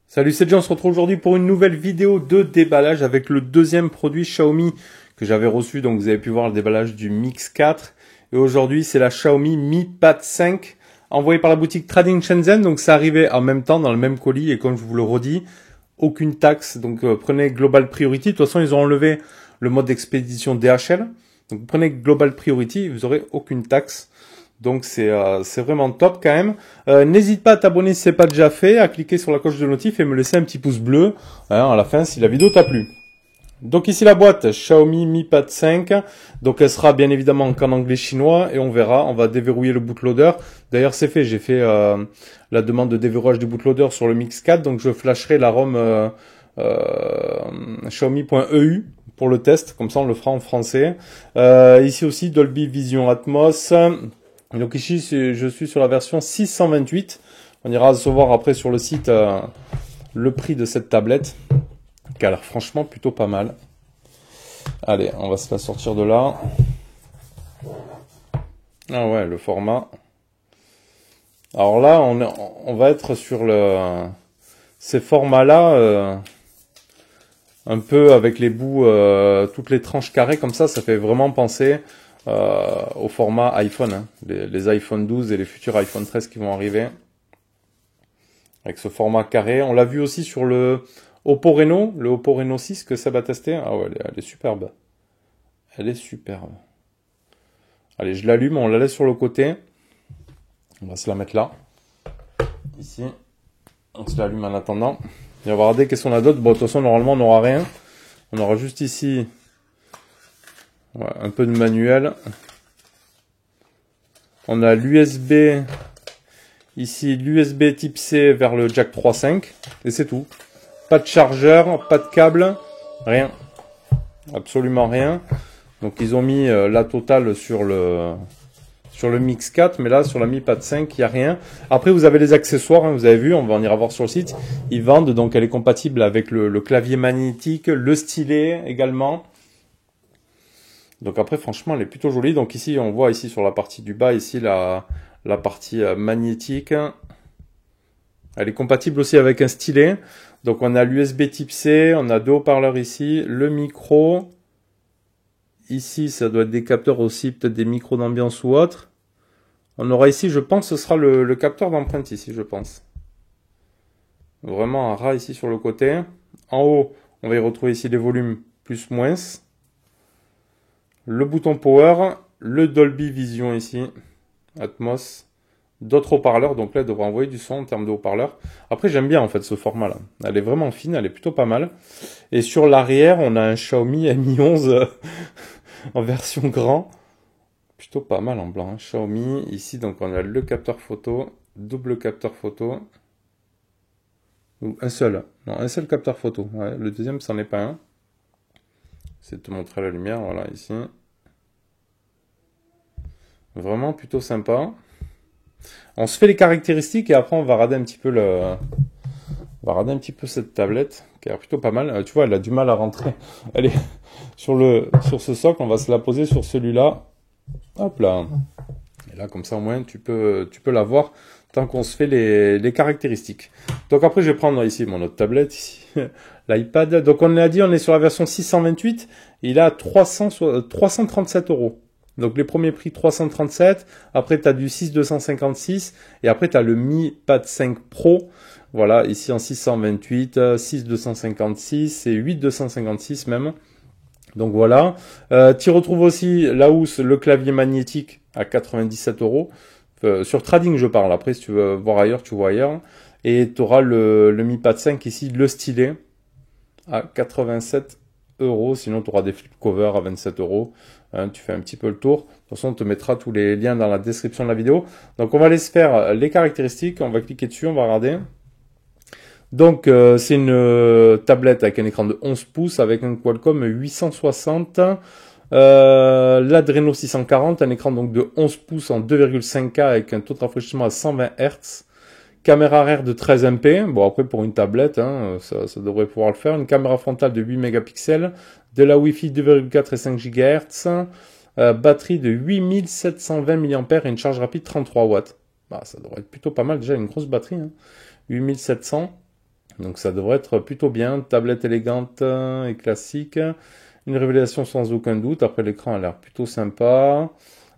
Salut, c'est John, on se retrouve aujourd'hui pour une nouvelle vidéo de déballage avec le deuxième produit Xiaomi que j'avais reçu. Donc vous avez pu voir le déballage du Mix 4. Et aujourd'hui c'est la Xiaomi Mi Pad 5 envoyée par la boutique Trading Shenzhen. Donc ça arrivait en même temps dans le même colis et comme je vous le redis, aucune taxe. Donc prenez Global Priority. De toute façon ils ont enlevé le mode d'expédition DHL. Donc prenez Global Priority, vous aurez aucune taxe. Donc c'est vraiment top quand même. N'hésite pas à t'abonner si ce n'est pas déjà fait, à cliquer sur la cloche de notif et me laisser un petit pouce bleu à la fin si la vidéo t'a plu. Donc ici la boîte Xiaomi Mi Pad 5. Donc elle sera bien évidemment qu'en anglais chinois et on verra, on va déverrouiller le bootloader. D'ailleurs c'est fait, j'ai fait la demande de déverrouillage du bootloader sur le Mix 4. Donc je flasherai la ROM Xiaomi.eu pour le test, comme ça on le fera en français. Ici aussi Dolby Vision Atmos. Donc ici, je suis sur la version 628. On ira se voir après sur le site le prix de cette tablette, qui a l'air franchement plutôt pas mal. Allez, on va se la sortir de là. Ah ouais, le format. Alors là, on va être sur ces formats-là, un peu avec les bouts, toutes les tranches carrées comme ça fait vraiment penser au format iPhone, hein. Les iPhone 12 et les futurs iPhone 13 qui vont arriver avec ce format carré. On l'a vu aussi sur le Oppo Reno, le Oppo Reno 6 que ça va tester. Ah ouais, elle est superbe. Elle est superbe. Allez, je l'allume, on la laisse sur le côté. On va se la mettre là. Ici. On se l'allume en attendant. Et on va regarder qu'est-ce qu'on a d'autre. Bon, de toute façon, normalement, on n'aura rien. On aura juste ici un peu de manuel. On a l'USB, ici l'USB type C vers le jack 3.5 et c'est tout. Pas de chargeur, pas de câble, rien. Absolument rien. Donc ils ont mis la totale sur le Mix 4, mais là sur la Mi Pad 5 il n'y a rien. Après vous avez les accessoires, hein, vous avez vu, on va en ira voir sur le site. Ils vendent, donc elle est compatible avec le clavier magnétique, le stylet également. Donc après, franchement, elle est plutôt jolie. Donc ici, on voit ici sur la partie du bas, ici la partie magnétique. Elle est compatible aussi avec un stylet. Donc on a l'USB type C, on a deux haut-parleurs ici, le micro. Ici, ça doit être des capteurs aussi, peut-être des micros d'ambiance ou autre. On aura ici, je pense, ce sera le capteur d'empreinte ici, je pense. Vraiment un ras ici sur le côté. En haut, on va y retrouver ici les volumes plus moins. Le bouton Power, le Dolby Vision ici, Atmos, d'autres haut-parleurs, donc là elle devrait envoyer du son en termes de haut-parleurs. Après j'aime bien en fait ce format là, elle est vraiment fine, elle est plutôt pas mal. Et sur l'arrière on a un Xiaomi Mi 11 en version grand, plutôt pas mal en blanc. Hein. Xiaomi, ici donc on a le capteur photo, double capteur photo, ou un seul capteur photo, ouais, le deuxième c'en est pas un. C'est de te montrer la lumière, voilà, ici. Vraiment plutôt sympa. On se fait les caractéristiques et après on va regarder un petit peu cette tablette qui a l'air plutôt pas mal. Tu vois, elle a du mal à rentrer. Elle est sur ce socle, on va se la poser sur celui-là. Hop là. Et là, comme ça au moins tu peux la voir tant qu'on se fait les caractéristiques. Donc après je vais prendre ici mon autre tablette, ici, l'iPad. Donc on a dit on est sur la version 628, il a 337 €. Donc les premiers prix 337, après tu as du 6256 et après tu as le Mi Pad 5 Pro. Voilà, ici en 628, 6256 et 8256 même. Donc voilà, tu retrouves aussi la housse, le clavier magnétique à 97 €. Sur Trading je parle, après si tu veux voir ailleurs, tu vois ailleurs. Et tu auras le Mi Pad 5 ici, le stylet à 87 €. Sinon tu auras des flip covers à 27 €. Hein, tu fais un petit peu le tour. De toute façon on te mettra tous les liens dans la description de la vidéo. Donc on va aller se faire les caractéristiques, on va cliquer dessus, on va regarder. Donc c'est une tablette avec un écran de 11 pouces avec un Qualcomm 860. L'Adreno 640, un écran donc de 11 pouces en 2,5K avec un taux de rafraîchissement à 120 Hz. caméra arrière de 13 MP. Bon, après, pour une tablette, hein, ça devrait pouvoir le faire. Une caméra frontale de 8 mégapixels. De la Wi-Fi 2,4 et 5 GHz. Batterie de 8720 mAh et une charge rapide 33 watts. Bah, ça devrait être plutôt pas mal. Déjà, une grosse batterie. Hein. 8700. Donc, ça devrait être plutôt bien. Tablette élégante et classique. Une révélation sans aucun doute. Après, l'écran a l'air plutôt sympa.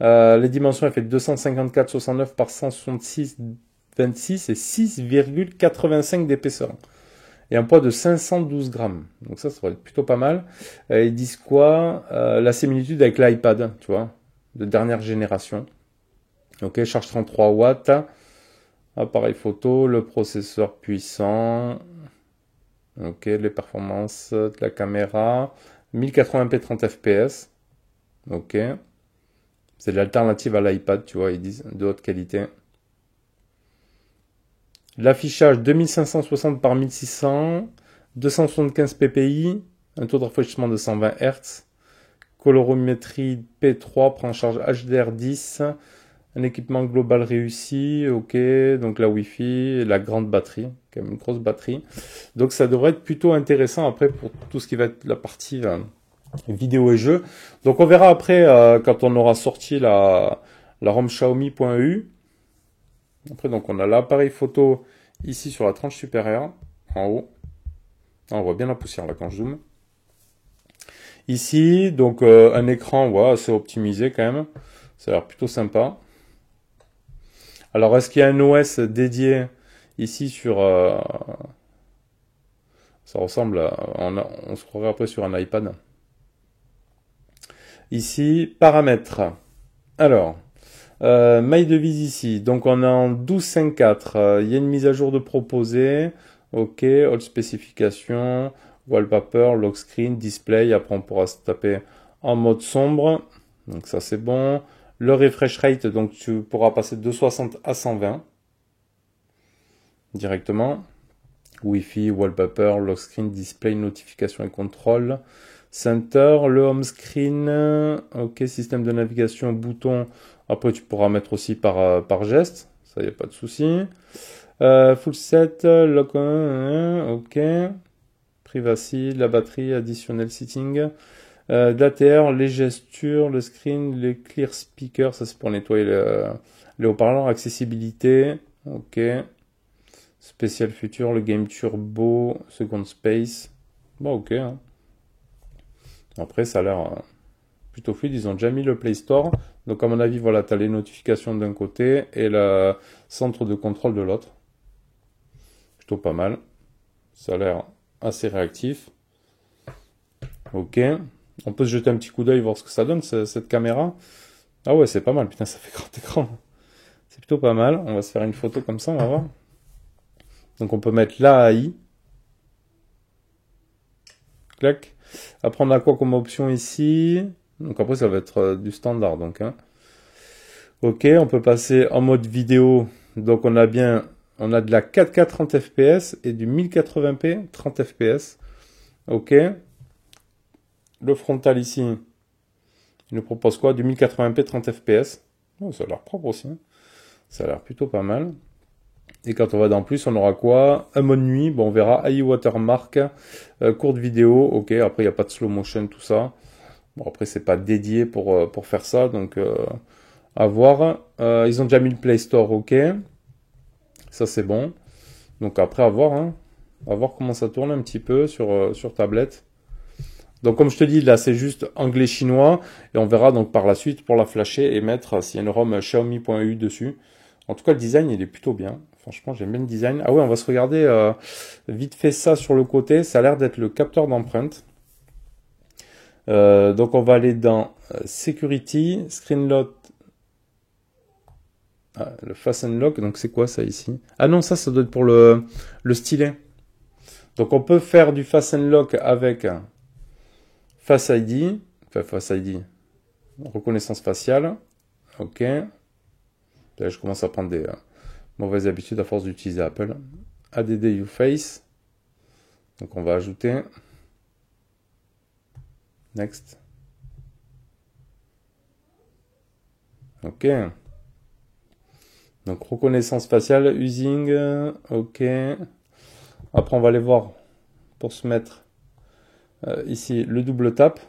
Les dimensions, elle fait 254,69 par 166,26 et 6,85 d'épaisseur. Et un poids de 512 grammes. Donc ça va être plutôt pas mal. Ils disent quoi? La similitude avec l'iPad, tu vois, de dernière génération. Ok, charge 33 watts. Appareil photo, le processeur puissant. Ok, les performances de la caméra. 1080p 30 fps. Ok. C'est l'alternative à l'iPad, tu vois, ils disent, de haute qualité. L'affichage 2560 par 1600, 275 ppi, un taux de rafraîchissement de 120 Hz, colorimétrie P3, prend en charge HDR10, un équipement global réussi, ok, donc la Wi-Fi, la grande batterie, quand même une grosse batterie. Donc ça devrait être plutôt intéressant après pour tout ce qui va être la partie vidéo et jeux. Donc on verra après quand on aura sorti la ROM Xiaomi.eu. Après, donc, on a l'appareil photo ici sur la tranche supérieure, en haut. On voit bien la poussière là quand je zoome. Ici, donc, un écran ouais, assez optimisé quand même. Ça a l'air plutôt sympa. Alors, est-ce qu'il y a un OS dédié ici sur... ça ressemble à... On se croirait après sur un iPad. Ici, paramètres. Alors... maille de vis ici, donc on est en 12.5.4, il y a une mise à jour de proposé, ok, haute spécification, wallpaper, lock screen, display, après on pourra se taper en mode sombre, donc ça c'est bon, le refresh rate, donc tu pourras passer de 60 à 120 directement, Wi-Fi, wallpaper, lock screen, display, notification et contrôle, center, le home screen, ok, système de navigation, bouton. Après, tu pourras mettre aussi par geste, ça y a pas de souci. Full set, lock, ok. Privacy, la batterie, additionnel setting. L'ATR, les gestures, le screen, les clear speakers, ça c'est pour nettoyer les haut-parleurs. Accessibilité, ok. Spécial future, le game turbo, second space. Bon, ok. Hein. Après, ça a l'air plutôt fluide. Ils ont déjà mis le Play Store. Donc, à mon avis, voilà, tu as les notifications d'un côté et le centre de contrôle de l'autre. Plutôt pas mal. Ça a l'air assez réactif. Ok. On peut se jeter un petit coup d'œil, voir ce que ça donne, cette caméra. Ah ouais, c'est pas mal. Putain, ça fait grand écran. C'est plutôt pas mal. On va se faire une photo comme ça, on va voir. Donc, on peut mettre l'AI. Clac. Après, on a quoi comme option ici? Donc après, ça va être du standard. Donc, hein. Ok, on peut passer en mode vidéo. Donc, on a de la 4K 30 fps et du 1080p 30 fps. Ok. Le frontal ici, il nous propose quoi? Du 1080p 30 fps. Oh, ça a l'air propre aussi. Hein. Ça a l'air plutôt pas mal. Et quand on va dans plus, on aura quoi? Un mode nuit, bon, on verra. AI watermark, courte vidéo, ok. Après, il n'y a pas de slow motion, tout ça. Bon, après, c'est pas dédié pour faire ça, donc à voir. Ils ont déjà mis le Play Store, ok. Ça, c'est bon. Donc après, à voir, hein. À voir comment ça tourne un petit peu sur tablette. Donc comme je te dis, là, c'est juste anglais-chinois. Et on verra donc par la suite pour la flasher et mettre s'il y a une ROM Xiaomi.eu dessus. En tout cas, le design, il est plutôt bien. Franchement, j'aime bien le design. Ah ouais, on va se regarder vite fait ça sur le côté. Ça a l'air d'être le capteur d'empreinte. Donc on va aller dans Security, Screen Lock, le Fasten Lock. Donc c'est quoi ça ici? Ah non, ça doit être pour le stylet. Donc on peut faire du Fasten Lock avec Face ID, enfin Face ID, reconnaissance faciale. Ok. Là, je commence à prendre des mauvaises habitudes à force d'utiliser Apple. ADD YouFace. Donc on va ajouter. Next. Ok. Donc reconnaissance faciale, using, ok. Après on va aller voir pour se mettre ici le double tap.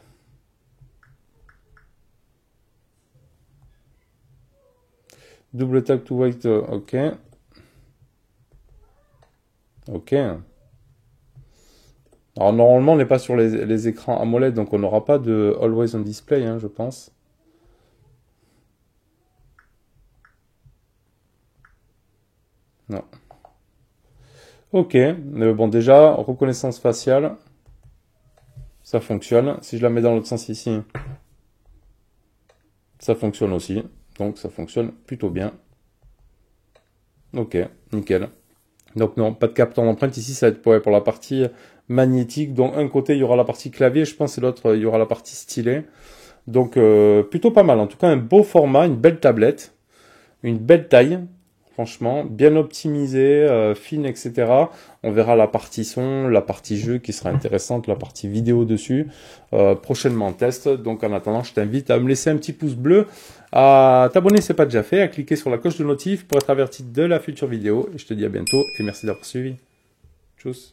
Double tap to wait, ok. Ok. Alors normalement on n'est pas sur les écrans AMOLED, donc on n'aura pas de Always on Display, hein, je pense. Non. Ok, bon déjà, reconnaissance faciale, ça fonctionne. Si je la mets dans l'autre sens ici, ça fonctionne aussi. Donc ça fonctionne plutôt bien. Ok, nickel. Donc non, pas de capteur d'empreinte ici, ça va être pour la partie magnétique. Donc un côté, il y aura la partie clavier, je pense, et l'autre, il y aura la partie stylet. Donc plutôt pas mal. En tout cas, un beau format, une belle tablette, une belle taille. Franchement, bien optimisé, fine, etc. On verra la partie son, la partie jeu qui sera intéressante, la partie vidéo dessus, prochainement en test. Donc en attendant, je t'invite à me laisser un petit pouce bleu, à t'abonner si ce n'est pas déjà fait, à cliquer sur la cloche de notif pour être averti de la future vidéo. Et je te dis à bientôt et merci d'avoir suivi. Tchuss.